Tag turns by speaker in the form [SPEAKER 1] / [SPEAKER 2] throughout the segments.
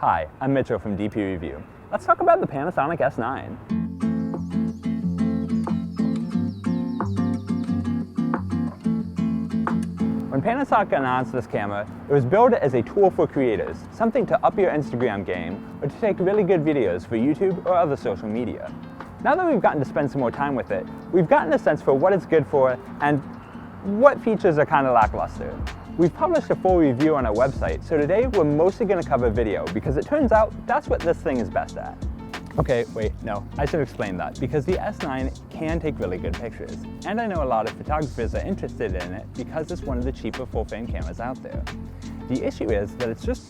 [SPEAKER 1] Hi, I'm Mitchell from DPReview. Let's talk about the Panasonic S9. When Panasonic announced this camera, it was billed as a tool for creators, something to up your Instagram game or to take really good videos for YouTube or other social media. Now that we've gotten to spend some more time with it, we've gotten a sense for what it's good for and what features are kind of lackluster. We've published a full review on our website, so today we're mostly going to cover video because it turns out that's what this thing is best at. Okay, wait, no, I should explain that because the S9 can take really good pictures, and I know a lot of photographers are interested in it because it's one of the cheaper full-frame cameras out there. The issue is that it's just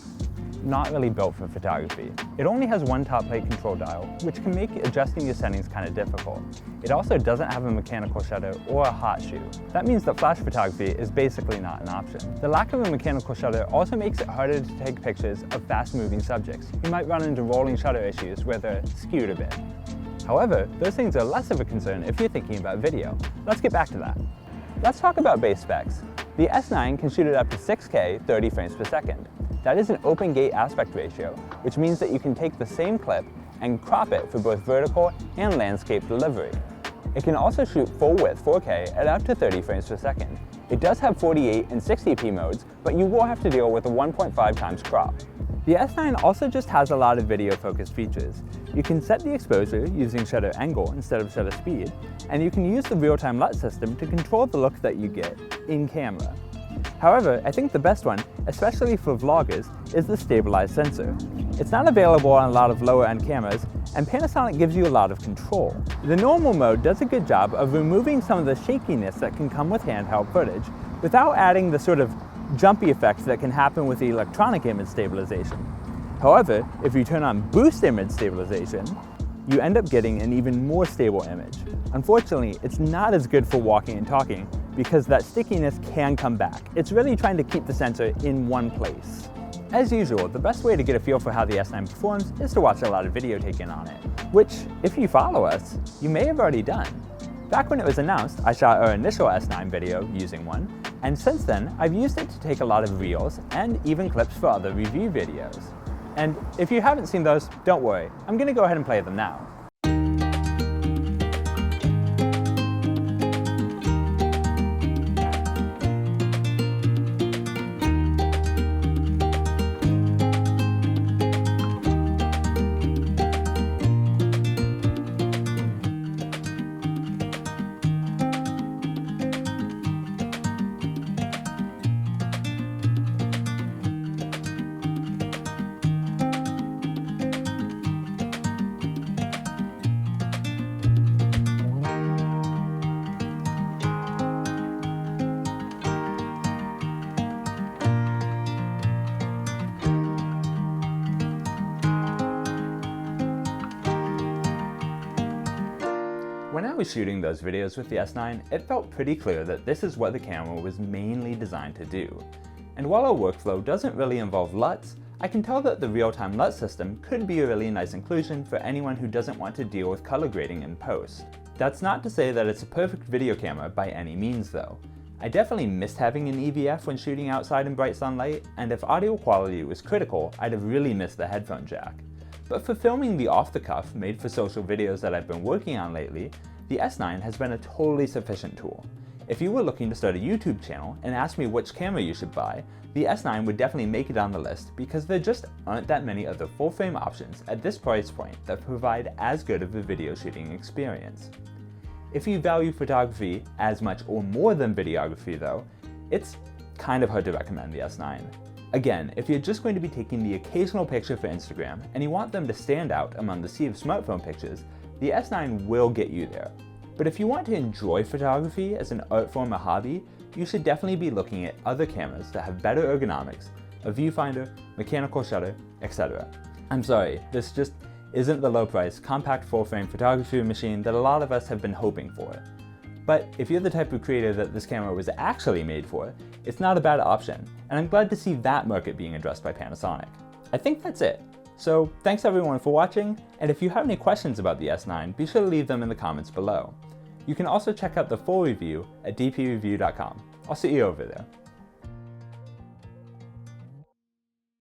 [SPEAKER 1] not really built for photography. It only has one top plate control dial, which can make adjusting your settings kind of difficult. It also doesn't have a mechanical shutter or a hot shoe. That means that flash photography is basically not an option. The lack of a mechanical shutter also makes it harder to take pictures of fast-moving subjects. You might run into rolling shutter issues where they're skewed a bit. However, those things are less of a concern if you're thinking about video. Let's get back to that. Let's talk about base specs. The S9 can shoot at up to 6K 30 frames per second. That is an open gate aspect ratio, which means that you can take the same clip and crop it for both vertical and landscape delivery. It can also shoot full width 4K at up to 30 frames per second. It does have 48 and 60p modes, but you will have to deal with a 1.5 times crop. The S9 also just has a lot of video focused features. You can set the exposure using shutter angle instead of shutter speed, and you can use the Real Time LUT system to control the look that you get in camera. However, I think the best one, especially for vloggers, is the stabilized sensor. It's not available on a lot of lower-end cameras, and Panasonic gives you a lot of control. The normal mode does a good job of removing some of the shakiness that can come with handheld footage, without adding the sort of jumpy effects that can happen with the electronic image stabilization. However, if you turn on boost image stabilization, you end up getting an even more stable image. Unfortunately, it's not as good for walking and talking because that stickiness can come back. It's really trying to keep the sensor in one place. As usual, the best way to get a feel for how the S9 performs is to watch a lot of video taken on it, which, if you follow us, you may have already done. Back when it was announced, I shot our initial S9 video using one, and since then, I've used it to take a lot of reels and even clips for other review videos. And if you haven't seen those, don't worry, I'm going to go ahead and play them now. When I was shooting those videos with the S9, it felt pretty clear that this is what the camera was mainly designed to do. And while our workflow doesn't really involve LUTs, I can tell that the real-time LUT system could be a really nice inclusion for anyone who doesn't want to deal with color grading in post. That's not to say that it's a perfect video camera by any means though. I definitely missed having an EVF when shooting outside in bright sunlight, and if audio quality was critical, I'd have really missed the headphone jack. But for filming the off-the-cuff, made for social videos that I've been working on lately, the S9 has been a totally sufficient tool. If you were looking to start a YouTube channel and ask me which camera you should buy, the S9 would definitely make it on the list because there just aren't that many other full-frame options at this price point that provide as good of a video shooting experience. If you value photography as much or more than videography though, it's kind of hard to recommend the S9. Again, if you're just going to be taking the occasional picture for Instagram and you want them to stand out among the sea of smartphone pictures, the S9 will get you there. But if you want to enjoy photography as an art form or hobby, you should definitely be looking at other cameras that have better ergonomics, a viewfinder, mechanical shutter, etc. I'm sorry, this just isn't the low-price, compact full-frame photography machine that a lot of us have been hoping for. But if you're the type of creator that this camera was actually made for, it's not a bad option, and I'm glad to see that market being addressed by Panasonic. I think that's it. So thanks everyone for watching, and if you have any questions about the S9, be sure to leave them in the comments below. You can also check out the full review at dpreview.com. I'll see you over there.